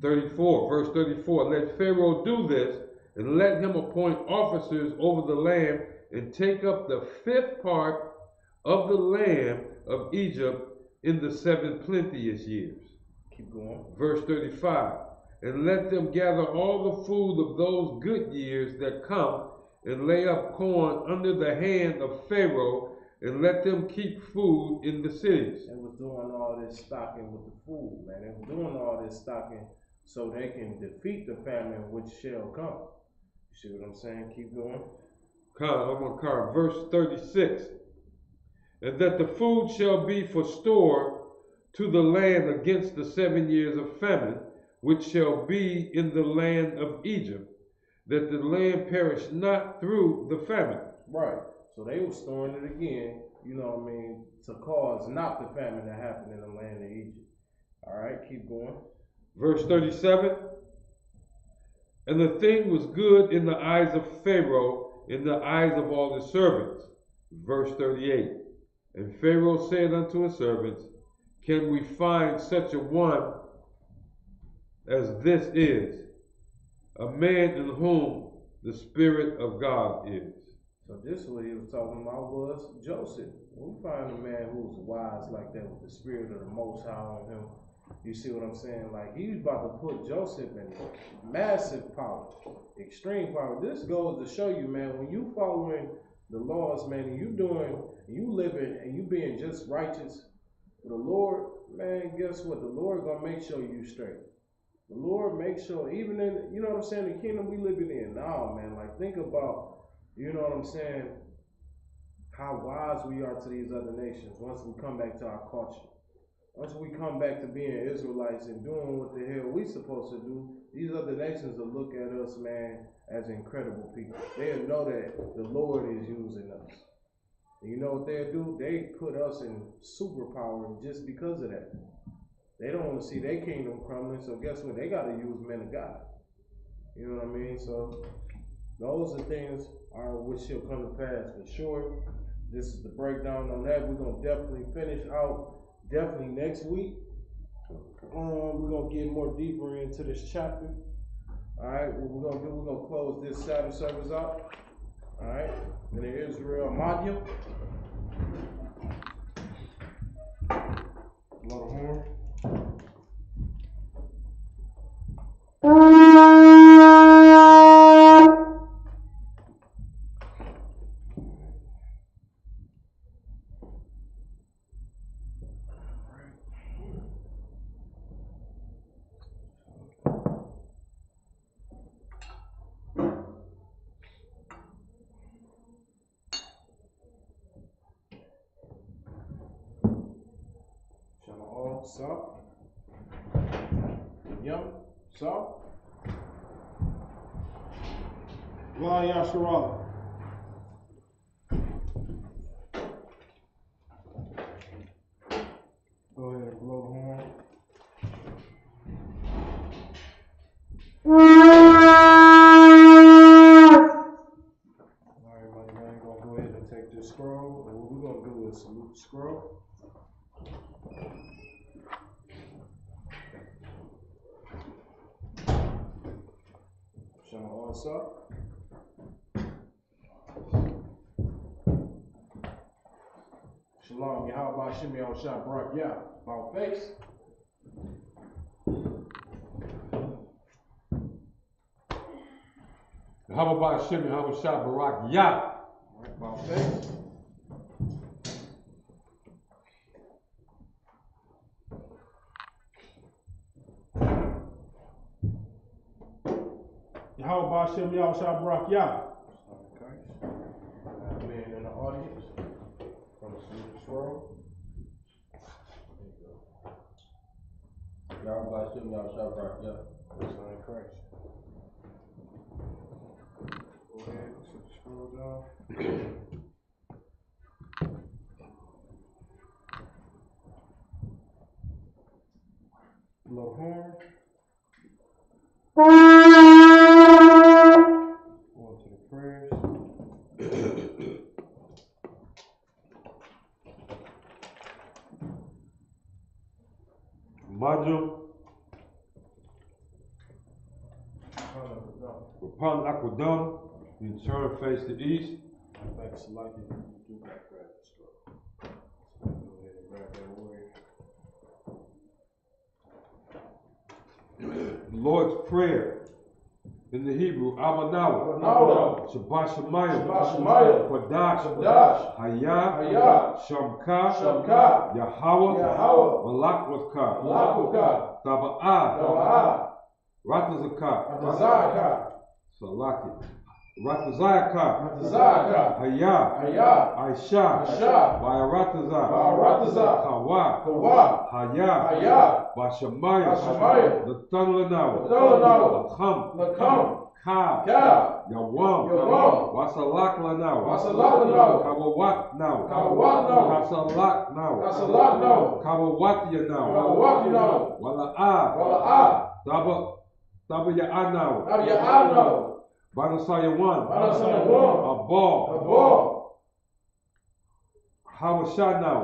34. Verse 34. Let Pharaoh do this, and let him appoint officers over the land, and take up the 5th part of the land of Egypt in the 7 plenteous years. Keep going. Verse 35. And let them gather all the food of those good years that come, and lay up corn under the hand of Pharaoh, and let them keep food in the cities. They was doing all this stocking with the food, man. They was doing all this stocking so they can defeat the famine which shall come. You see what I'm saying? Keep going. Verse 36. And that the food shall be for store to the land against the 7 years of famine, which shall be in the land of Egypt, that the land perish not through the famine. Right. So they were storing it again, to cause not the famine to happen in the land of Egypt. All right, keep going. Verse 37. And the thing was good in the eyes of Pharaoh, in the eyes of all his servants. Verse 38. And Pharaoh said unto his servants, can we find such a one as this is, a man in whom the Spirit of God is? So this what he was talking about was Joseph. We find a man who's wise like that with the Spirit of the Most High on him. You see what I'm saying? Like, he was about to put Joseph in massive power, extreme power. This goes to show you, man, when you following the laws, man, and you living and you being just righteous for the Lord, man, guess what? The Lord gonna make sure you straight. The Lord makes sure, even in, you know what I'm saying, the kingdom we living in now, man, like, think about, you know what I'm saying, how wise we are to these other nations once we come back to our culture. Once we come back to being Israelites and doing what the hell we supposed to do, these other nations will look at us, man, as incredible people. They'll know that the Lord is using us. And you know what they'll do? They put us in superpower just because of that. They don't want to see their kingdom crumbling, so guess what? They got to use men of God. You know what I mean? So those are things which shall come to pass for sure. This is the breakdown on that. We're going to definitely finish out next week. We're going to get more deeper into this chapter. All right, what we're going to do, we're going to close this Sabbath service out. All right, in the Israel Madhya. Blow the horn. Salt, yum, salt. La Yasharala. Go ahead and blow the horn. All right, buddy, now you're going to go ahead and take this scroll. And what we're going to do is salute the scroll. What's up? Shalom, Yahweh Shimi Al-Shah Barak Yah. About face. How about Hashem and how Shah Barak Yah? About face. Yahweh Bashem Yahweh Barak Yah. Okay. Being in the audience. From the Salute Scroll. Yahweh Bashem Yahweh Barak Yah. That's not Christ. Go ahead, set the scroll down. Blow the horn. On to the prayers. Majum, upon Aquadum, you turn face to east. In fact, select it, you do got to grab the scroll. So go ahead and grab that warrior. Lord's Prayer. In the Hebrew, Amanawa, Shabbat Shemayim, Kodash, Hayah, Shamka, Yahweh, Malakwaka, Taba'ah, Ratazaka, Salaki, Ratazaka, Hayah, Aisha, Bayarataza, Kawa, Hayah, Bashamayim, the Tunlanawa, Lakam, Ka, Yawam, Wasalak Lanawa, Kawawat now, Kasalak now, Kawawatia now, Wala'ah, Taba Ya'an now, Banasayawan, Abal, Hawasha now,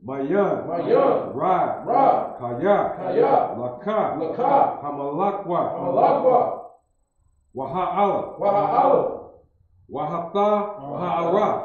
Mayan, Ra, Kaya, Laka, Hamalakwa, Waha'ala, Wahata, Waha'araf,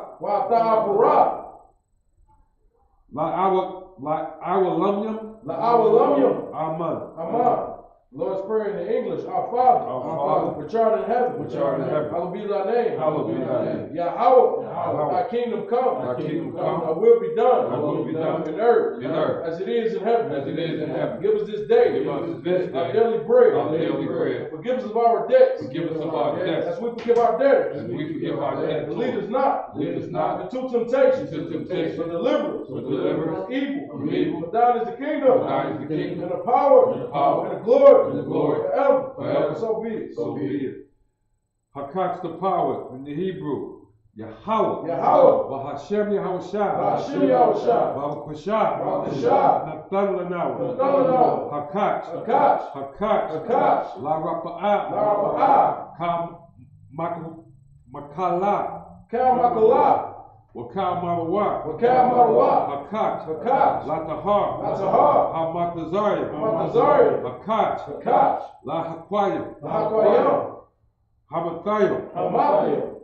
La Awalamyam, La'awalam Amen. Amen. Lord's Prayer in the English. Our Father. Our Father. Which art in heaven. Which art in heaven. Hallowed be thy name. Hallowed be thy name. Yahweh. Yahweh. Thy kingdom come. Thy kingdom come. Thy will be done. Thy will be done. In earth. In earth. As it is in heaven. As it is in heaven. Give us this day. Give us this our day daily bread. our daily bread. Forgive us of our debts. Forgive us of our debts. As we forgive our debtors. As we forgive our debtors. And lead us not. Lead us not into temptation. into temptation. But deliver us. But deliver us from evil. from evil. For thine is the kingdom. For thine is the kingdom. And the power. And the power. And the glory. And the glory. Forever. Forever. So be it. So be it. Hakak's the power in the Hebrew. Yahweh. Yahweh. Bahashem Yahushua. Bahashem Yahushua. Baruchashah. Baruchashah. Natan Lanaw. Natan Lanaw. Hakach. Hakach. Hakach. Hakach. La Rapa'ah. La Rapa'ah. Kam Makala. Kal Makala. Wakal Marawa. Wakal Marawa. Hakach. Hakach. La Tahar. La Tahar. Hamatazariah. Hamatazariah. Hakach. Hakach. La Hakwayim. La Hakwayim. Hamathayim. Hamathayim.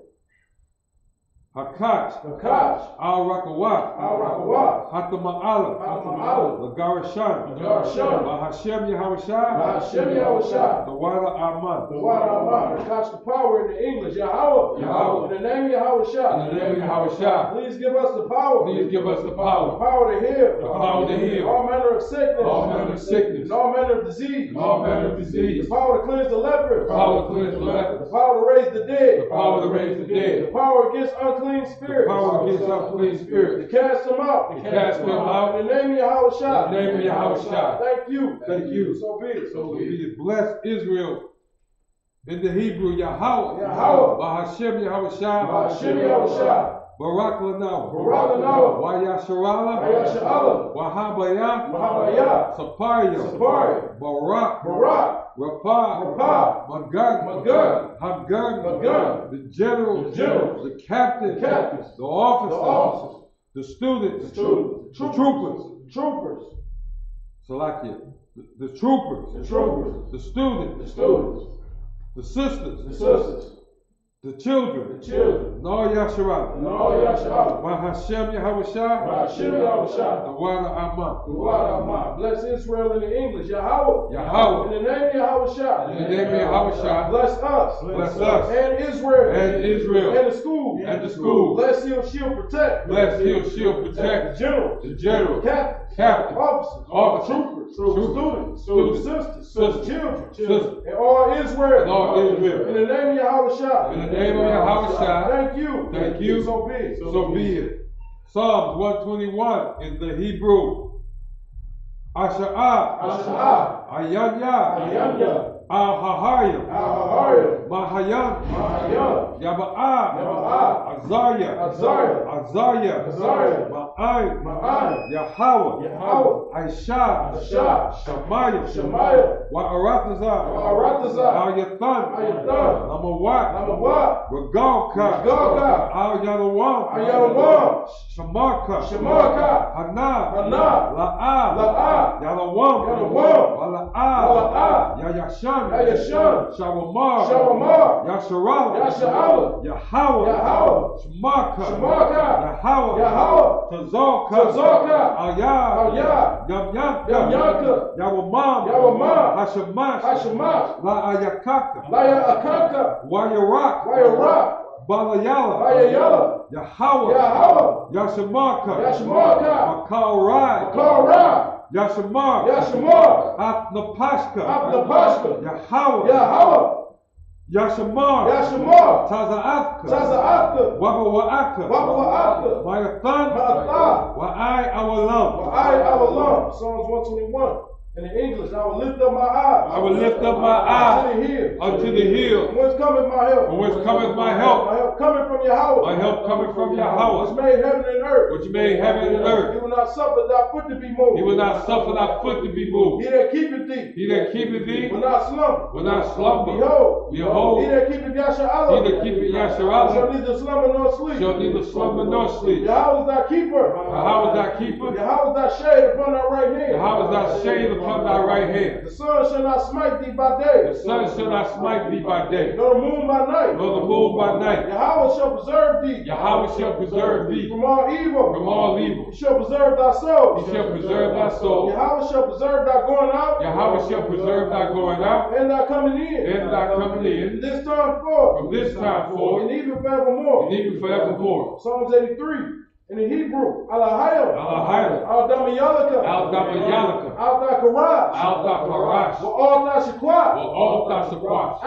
Hakach. Hakach. Al Rakawat. Al Rakawat. Hatama'ala. Hatama'ala. Lagarashan. Lagarashan. Bahashem Yahushua. Bahashem Yahushua. The Wada Aman. The Wada Aman. Hakach the power in the English. Yahweh. Yahweh. In the name of Yahushua. In the name of Yahushua. Please give us the power. Please give us the The power. power to heal. The power to heal. All manner of sickness. All manner of sickness. And all manner of disease. All manner of disease. The power to cleanse the lepers. The power to cleanse the lepers. The power to raise the dead. The power to raise the The dead. power against unclean spirits. The power against unclean spirits. To cast them out. To cast them out. In the name of Yahushua. In the name of Yahushua. Thank you. Thank you. So be it. So be it. Bless Israel. In the Hebrew, Yahweh. Yahweh. Bahashem Yahushua. Bahashem Yahushua. Barak Lanaw. Barak Lanaw. Wayasharala. Wayasharala. Wahabaya. Wahabaya. Saparia. Saparia. Barak. Barak. Rapah. Rapah. Magad. Magad. Hamgad. Magad. The generals. The generals. The captains. The captains. The officers. The officers. The students. The students. The troopers. Troopers. Salakia. The troopers. The troopers. The students. The students. The sisters. The sisters. The children. The children. No Yasharal. No Yasharal. Bahashem Yahushua. Bahashem Yahushua. The Wada Aman. The Wada Aman. Bless Israel in the English. Yahweh. Yahweh. In the name of Yahushua. In the name of Yahushua. Bless us. Bless us. And Israel. And Israel. And the school. And the school. Bless Heal, Shield, Protect. Bless, heal, shield, protect. The generals. The generals. Captains. Officers. Troopers. Students. Students. Sisters. Children. Sisters. And all Israel. And all Israel. In the name of Yahushua. In the name of Yahushua. Thank you. Thank you. So be it. So be it. Psalms 121 in the Hebrew. Asha'ah. Asha'ah. Ayanya. Ayanya. Al-Hahayim. Al-Hahayim. Mahayam. Mahayam. Yaba'ah. Yaba'ah. Azariah. Azariah. Azariah. Azariah. Ma'ai. Ma'ai. Yahweh. Yahweh. Aisha. Aisha. Shamaya. Shemaiah. Wa'aratazar. Wa'aratazar. Al-Yathan. Al-Yathan. Lamawat. Lamawat. Regalka. Regalka. Al-Yalawam. Al-Yalawam. Shamarka. Shamarka. Hana. Hana. La'ah. La'ah. Yalawam. Yalawam. Wala'ah. Wala'ah. Yayashan. Yayashan. Shawamar. Shawamar. Yasharala. Yasharala. Yahweh. Yahweh. Shamarka. Shamarka. Yahweh. Yahweh. Tazorka. Tazorka. Al-Yah. Al-Yah. Yamyanka. Yamyanka. Yawamam. Yawamam. Hashamash. Hashamash. La'ayakaka. Laya Akaka. Wayarak. Wayarak. Balayala. Bayayala. Yahweh. Yahweh. Yashamarka. Yashamarka. Makalrai. Makalrai. Yashamar. Yashamar. Apnapashka. Apnapashka. Yahweh. Yahweh. Yashamar. Yashamar. Tazaafka. Tazaafka. Wabawaaka. Wabawaaka. Mayathan. Ma'atah. Wa'ai awalam. Wa'ai awalam. Psalms 121. In the English, I will lift up my eyes. I will lift up my eyes unto the hills. unto the hill. From whence cometh my help? From whence cometh my help? My help coming from Yahweh. My help coming from Yahweh. Which made heaven and earth. Which made heaven and earth. He will not suffer thy foot to be moved. He will not suffer thy foot to be moved. He that keepeth thee. He that keepeth thee Will not slumber. will not slumber. Behold. Behold. He that keepeth Yasharala. He that keepeth Shall Yasharala neither slumber nor sleep. shall neither slumber nor sleep. Yahweh is thy keeper. Yahweh is thy keeper. Yahweh is thy shade upon thy right hand. Yahweh is thy shade upon become thy right hand. The sun shall not smite thee by day, The sun shall not smite thee by day, nor the moon by night. nor the moon by night. Yahweh shall preserve thee Yahweh shall preserve thee from all evil. from all evil. He shall preserve thy soul. He shall preserve thy soul. Yahweh shall preserve thy going out Yahweh shall preserve thy going out and thy coming in. and thy coming in From this time forth from this time forth and even forevermore. and even forevermore. Psalms 83 in the Hebrew. Alahayim. Alahayim. Al-Damayalaka. Al-Damayalaka. Al-Dakarash. Al-Dakarash. Wa-Al-Tashikwa. Al-Tashakwash.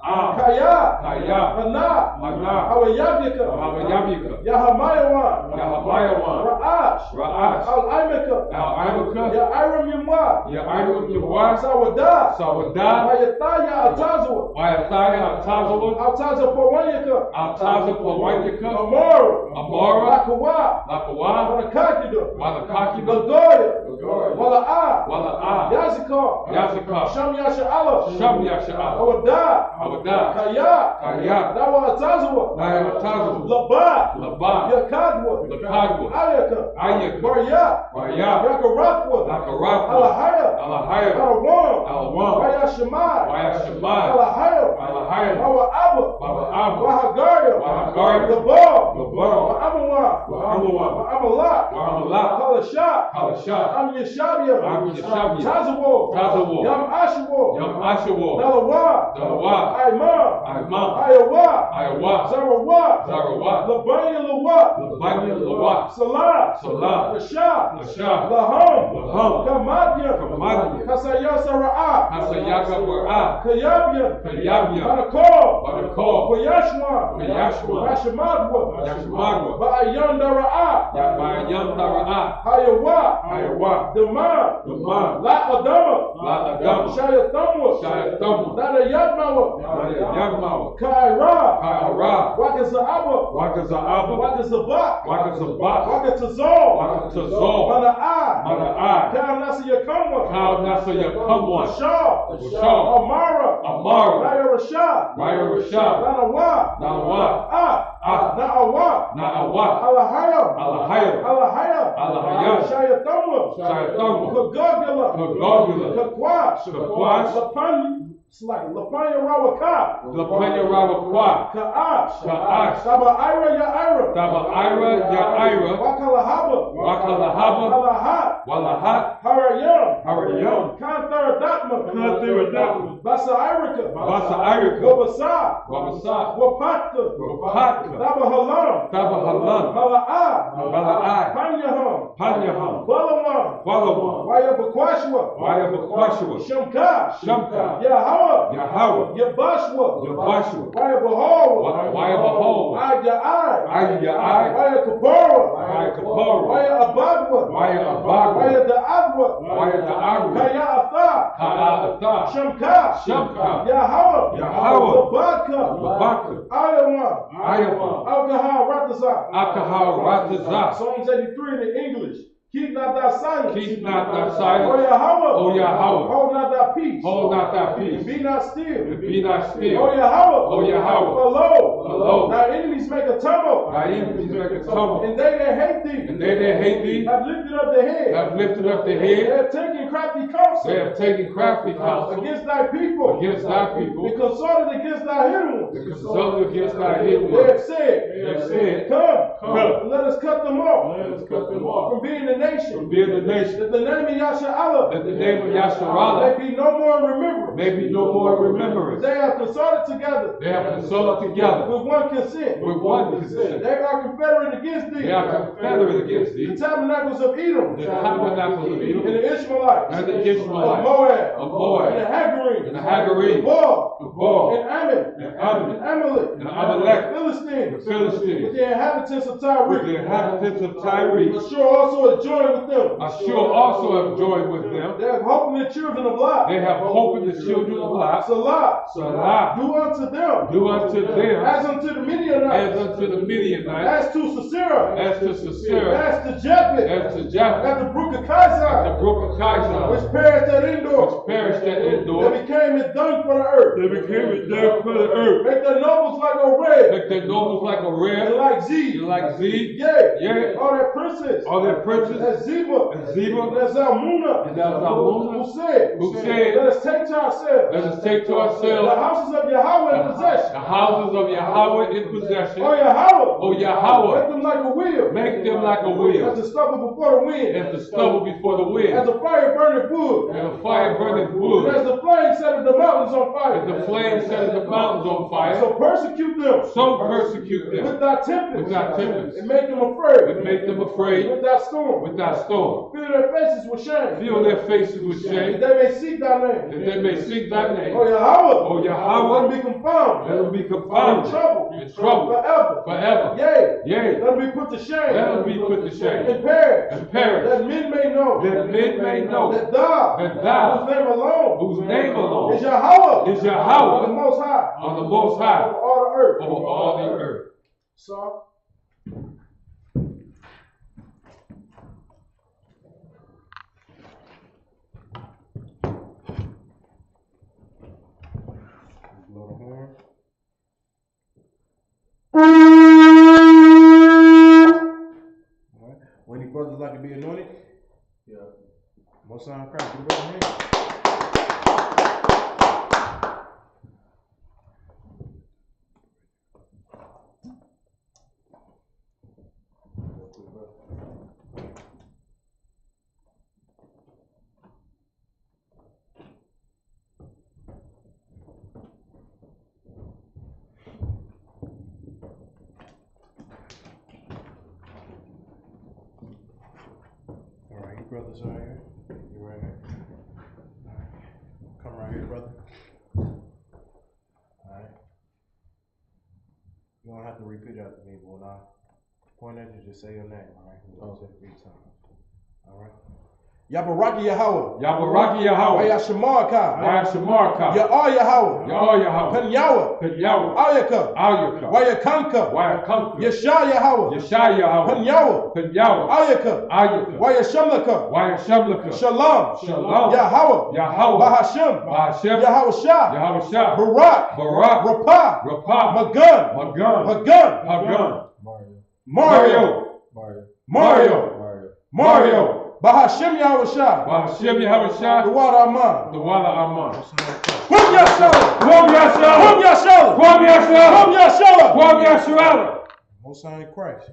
Kaya. Kaya. Hana. Hana. Hawayabyaka. Hawayabyaka. Yahamayawan. Yahamayawan. Ra'ash. Ra'ash. Al-Aimaka. Al-Aimaka. Ya'aram Yamwa. Ya'arim Yawah. Sawadah. Sawadah. Wayataya Altazwa. Wayataya Altazwa. Altaza Pawanyaka. Altaza Pawanyaka. Amara. Amara. Lakawa. Lakawa. Walakakida. Malakakida. Lagoya. Lagoya. Wala'a. Wala'a. Yazikar. Yazikar. Sham Yasha'ala. Sham Yasha'ala. Awadah. Awadah. Kaya. Kaya. Dawa Altazwa. Naya Altazwa. Laba. Laba. Yakadwa. Lakadwa. Ayaka. Ayaka. Barya. Barya. Yakarakwa. Lakarakwa. Alahaya. Alahaya. Alawam. Alawam. Wayashemai. Wayashemai. Alahaya. Alahaya. Bawa Abba. Baba Abba. Wahagarya. Wahagarya. Gabal. Gabal. Wa'amawa. Wa'amawa. Wa'amalak. Wa'amalak. Kalashah. Kalashah. Am Yeshabia. Am Yeshabia. Tazawo. Tazawo. Yam Ashawo. Yam Ashawo. Nalawa. Dalawa. Aimam. Aimam. Ayawa. Ayawa. Zarawa. Zarawa. Labanya Lawa. Labanya Lawa. Salah. Salah. Lashah. Lashah. Laham. Laham. Kamadya. Kamadya. Kasaya Sara'a. Hasayaka War'a. Kayabya. Kayabya. Banakor. Banakor. Wayashwa. Wayashwa. Rashamadwa. Yashamadwa. Ba'ayanda Ra'a. Yabayam Dara'a. Hayawa. Ayawa. Dama. Dama. La Adama. La Adama. Shayatamwa. Shayatamwa. Nada Yadmawa. Nada Yagmawa. Kaira. Ka'ara. Wakaza'aba. Wakaza'aba. Wakazabak. Wakazabak. Wakatazal. Wakatazal. Mana'a. Mana'a. Kaanasiyakamwa. Kal Nasa Yakamwa. Shah. Shah. Amara. Amara. Raya Rashad. Raya Rashad. Nanawa. Nawa. Na'awa. Na'awa. Alahaya. Alahaya. Alahaya. Alahaya. Shayatamwa. Shayatamwa. Kagagula. Kagagula. Kakwash. Kakwash. Lapanya. Lapanya Rawaka. Lapanya Rawakwa. Ka'ash. Ka'ash. Saba Ira Ya Ira. Taba Ira Ya Ira. Wakalahaba. Wakalahaba. Walahat. Walahat. Harayam. Harayam. Kanthar Datma. Kanthar Datma. Basa Irika. Basa Irika. Wabasa. Wabasa. Wapatka. Wapatka. Taba Halam. Taba Halam. Mala'a. Mala'a. Panyaham. Panyaham. Balawan. Balawan. Wayabakwashwa. Wayabakwashwa. Shamka. Shamka. Yahweh. Yahweh. Yabashwa. Yabashwa. Wayabahawa. Wayabahawa. Aya'ai. Aya'ai. Wayakapara. Wayakapara. Wayabagwa. Wayabagwa. Wayada'agwa. Wayada'agwa. Kaya'atha. Ka'atha. Shamka. Shamka. Yahweh. Yahweh. Labaka. Labaka. Ayawa. Ayawa. Alcohol Ratazah. Alcohol Ratazah. Psalms 83 in the English. Keep not thy silence. Keep not thy silence. O Yahweh. O Yahweh. Hold not thy peace. Hold not thy And peace. be not still. And be not still. O Yahweh. O Yahweh. For lo, Lo. thy enemies make a tumult. Thy enemies make a tumult. And they that hate thee. And they that hate thee have lifted up their head. have lifted up their They head. have taken crafty counsel. They have taken crafty counsel Against thy people. against thy people. And consulted against thy hidden ones. And consulted against thy hidden They have ones. said. They have said, Come. And let us cut them off. let us cut them off From being the nation. from being the nation. That the name of Yasha'Allah That the name of Yasharallah may be no more in remembrance. may be no more remembrance. They have consulted together They have consulted together with one consent. with one consent. They are confederate against thee. They are confederate against The thee. tabernacles of Edom The tabernacles of and Edom the Ishmaelites and the of Ishmaelites Moab of Moab and the Hagarenes and the Hagarenes Moab of Moab and Ammon and Ammon and Amalek and Amalek, the Philistines the Philistines, with the inhabitants of with Tyre. the inhabitants of Tyre. Ashur also has joined with them. Ashur also have joined with them. They have hope in the children of Lot. They have hope in the children of Lot. Salah. Salah. Do unto them Do unto them as unto the Midianites, as unto the Midianites, as to Sisera, as to Sisera, as to Japheth, as to Japheth, at the brook of the Kazar, brook of Kizar, which perished at Endor. which perished at They Endor. became as dung for the earth. They came and died for the earth. Make their nobles like a red. Make their nobles like a And red. like Z. You like Z? Yeah. All their princes. All their princes. That's Ziba. And Ziba. And that's Zalmunna. And that's Zalmunna. Who said, let us take to ourselves. Let us take to ourselves the houses of Yahweh in possession. the houses of Yahweh in possession. Oh Yahweh. Oh Yahweh. Make them like a wheel. Make them like a wheel. As the stubble before the wind. As the stubble before the wind. As the fire burning wood. And the fire burning And wood. as the flame set the mountains on fire. As the flame set the mountains on fire. So persecute them. So persecute them. With thy tempest. With thy tempest. And make them afraid. And make them afraid. With thy storm. With thy storm. Fill their faces with shame. Fill their faces with shame. That they may seek thy name. That they may seek thy name. Oh Yahweh. Oh Yahweh. Let them be confounded. Let them be confounded. In trouble. Forever. Forever. Yea. Yea. Let them be put to shame. Let them be put to shame. And perish. And perish. That men may know. That men may know. That thou. Whose name alone. Is Yahweh. Is Yahweh. The Most High. On the Most High. Over all the earth. Over all the earth. So. Blow the horn. Alright. Well, any brothers like to be anointed? Yeah. Most High Christ. Give it a hand. Alright, you brothers right here. You right here. Alright. Come right here, brother. Alright. You don't have to repeat after me, but when I point at you, just say your name, alright? We'll say it 3 times. Alright. Yabaraki Yahweh. Yabaraki Yahweh. Wayashamarka. Wayashamarka. Ya'ar Yahweh. Ya'ar Yahweh. Pen Yahweh. Pen Yahweh. Ayaka. Ayaka. Wayakanka. Wayakanka. Yeshah Yahweh. Yeshah Yahweh. Pen Yahweh. Pen Yahweh. Ayaka. Ayaka. Wayashamlaka. Wayashamlaka. Shalom. Shalom. Yahweh. Yahweh. Bahashem. Bahashem. Yahweh Shah. Yahweh Shah. Barak. Barak. Rapah. Rapah. Magun. Magun. Hagun. Hagun. Mario. Mario. Mario. Bahashem Yahweh Shah. Bahashem Yahweh Shah. The water Aman. The water Aman. Kwam Yashala. Kwam Yashala. Kwam Yashala. Kwam Yashala. Kwam Yashala. Kwam Yashala. Most High Christ.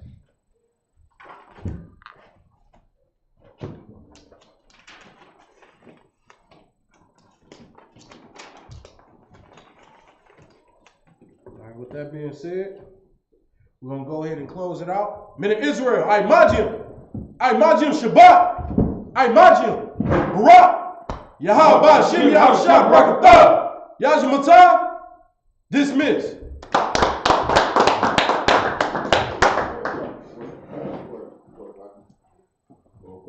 Alright, with that being said, we're going to go ahead and close it out. Men of Israel, I imagine Shabbat, I imagine Barak, Yahweh, Shem, Yahweh, Shah, Barakatah, Yajmatah, dismiss.